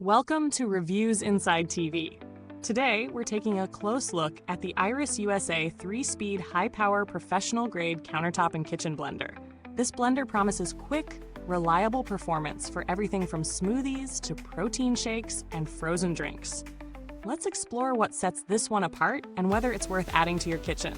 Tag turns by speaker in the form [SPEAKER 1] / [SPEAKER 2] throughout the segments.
[SPEAKER 1] Welcome to Reviews Inside TV. Today, we're taking a close look at the Iris USA 3-speed high-power professional-grade countertop and kitchen blender. This blender promises quick, reliable performance for everything from smoothies to protein shakes and frozen drinks. Let's explore what sets this one apart and whether it's worth adding to your kitchen.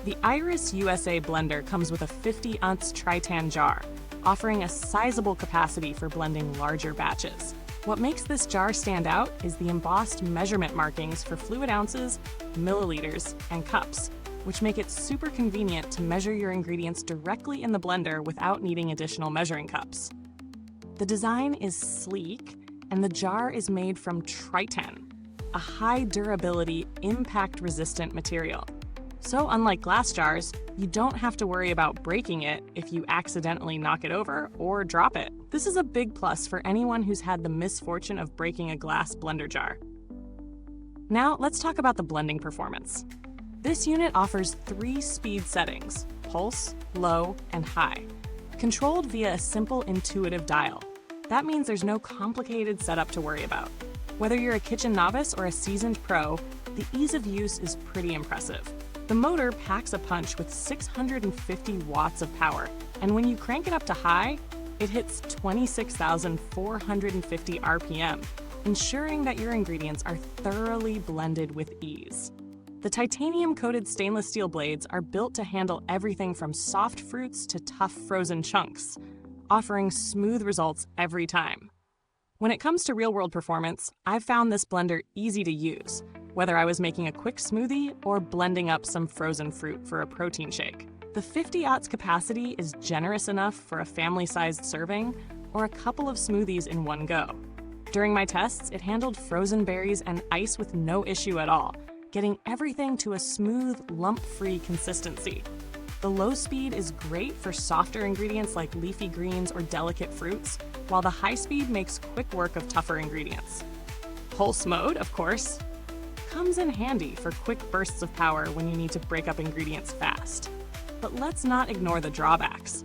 [SPEAKER 1] The Iris USA blender comes with a 50-ounce Tritan jar, offering a sizable capacity for blending larger batches. What makes this jar stand out is the embossed measurement markings for fluid ounces, milliliters, and cups, which make it super convenient to measure your ingredients directly in the blender without needing additional measuring cups. The design is sleek, and the jar is made from Tritan, a high-durability, impact-resistant material. So unlike glass jars, you don't have to worry about breaking it if you accidentally knock it over or drop it. This is a big plus for anyone who's had the misfortune of breaking a glass blender jar. Now let's talk about the blending performance. This unit offers 3 speed settings: pulse, low, and high, controlled via a simple intuitive dial. That means there's no complicated setup to worry about. Whether you're a kitchen novice or a seasoned pro, the ease of use is pretty impressive. The motor packs a punch with 650 watts of power, and when you crank it up to high, it hits 26,450 RPM, ensuring that your ingredients are thoroughly blended with ease. The titanium-coated stainless steel blades are built to handle everything from soft fruits to tough frozen chunks, offering smooth results every time. When it comes to real-world performance, I've found this blender easy to use, whether I was making a quick smoothie or blending up some frozen fruit for a protein shake. The 50-ounce capacity is generous enough for a family-sized serving or a couple of smoothies in one go. During my tests, it handled frozen berries and ice with no issue at all, getting everything to a smooth, lump-free consistency. The low speed is great for softer ingredients like leafy greens or delicate fruits, while the high speed makes quick work of tougher ingredients. Pulse mode, of course, comes in handy for quick bursts of power when you need to break up ingredients fast. But let's not ignore the drawbacks.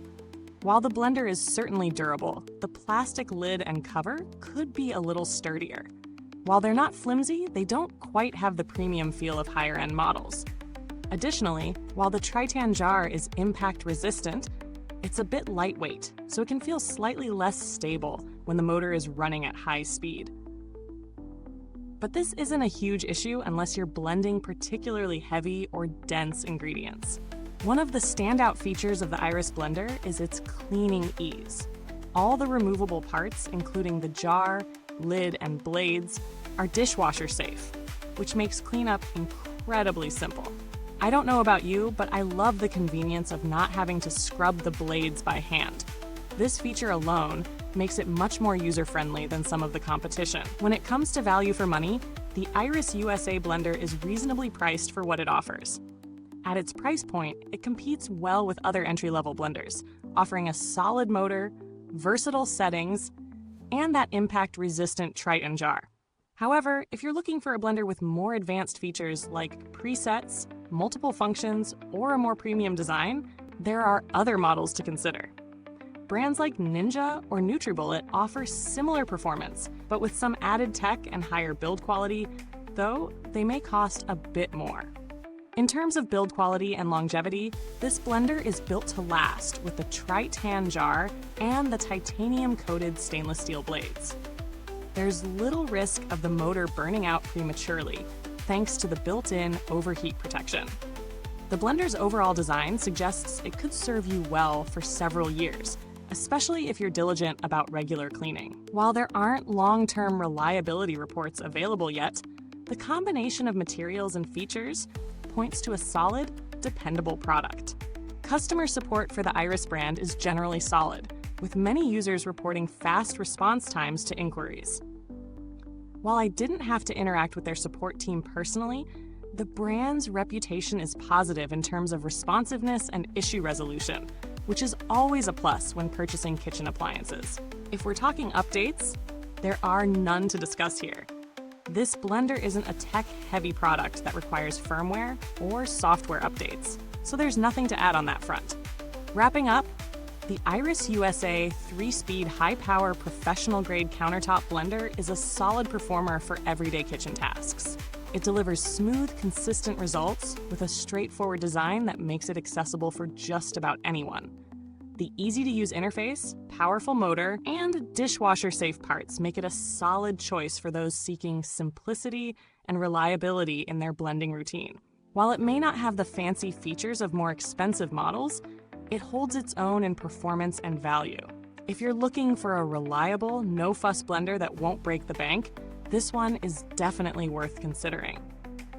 [SPEAKER 1] While the blender is certainly durable, the plastic lid and cover could be a little sturdier. While they're not flimsy, they don't quite have the premium feel of higher-end models. Additionally, while the Tritan jar is impact resistant, it's a bit lightweight, so it can feel slightly less stable when the motor is running at high speed. But this isn't a huge issue unless you're blending particularly heavy or dense ingredients. One of the standout features of the Iris blender is its cleaning ease. All the removable parts, including the jar, lid, and blades, are dishwasher safe, which makes cleanup incredibly simple. I don't know about you, but I love the convenience of not having to scrub the blades by hand. This feature alone makes it much more user-friendly than some of the competition. When it comes to value for money, the Iris USA blender is reasonably priced for what it offers. At its price point, it competes well with other entry-level blenders, offering a solid motor, versatile settings, and that impact-resistant Tritan jar. However, if you're looking for a blender with more advanced features like presets, multiple functions, or a more premium design, there are other models to consider. Brands like Ninja or NutriBullet offer similar performance, but with some added tech and higher build quality, though they may cost a bit more. In terms of build quality and longevity, this blender is built to last with the Tritan jar and the titanium-coated stainless steel blades. There's little risk of the motor burning out prematurely, thanks to the built-in overheat protection. The blender's overall design suggests it could serve you well for several years, especially if you're diligent about regular cleaning. While there aren't long-term reliability reports available yet, the combination of materials and features points to a solid, dependable product. Customer support for the Iris brand is generally solid, with many users reporting fast response times to inquiries. While I didn't have to interact with their support team personally, the brand's reputation is positive in terms of responsiveness and issue resolution, which is always a plus when purchasing kitchen appliances. If we're talking updates, there are none to discuss here. This blender isn't a tech-heavy product that requires firmware or software updates, so there's nothing to add on that front. Wrapping up, The Iris USA 3-speed high-power professional-grade countertop blender is a solid performer for everyday kitchen tasks. It delivers smooth, consistent results with a straightforward design that makes it accessible for just about anyone. The easy-to-use interface, powerful motor, and dishwasher-safe parts make it a solid choice for those seeking simplicity and reliability in their blending routine. While it may not have the fancy features of more expensive models, it holds its own in performance and value. If you're looking for a reliable, no-fuss blender that won't break the bank, this one is definitely worth considering.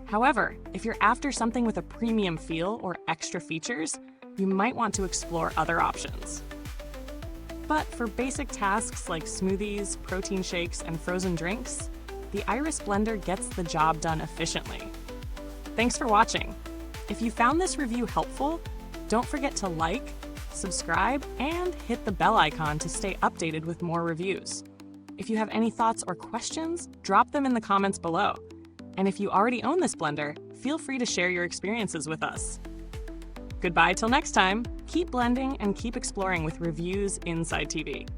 [SPEAKER 1] However, if you're after something with a premium feel or extra features, you might want to explore other options. But for basic tasks like smoothies, protein shakes, and frozen drinks, the Iris blender gets the job done efficiently. Thanks for watching. If you found this review helpful, don't forget to like, subscribe, and hit the bell icon to stay updated with more reviews. If you have any thoughts or questions, drop them in the comments below. And if you already own this blender, feel free to share your experiences with us. Goodbye till next time. Keep blending and keep exploring with Reviews Inside TV.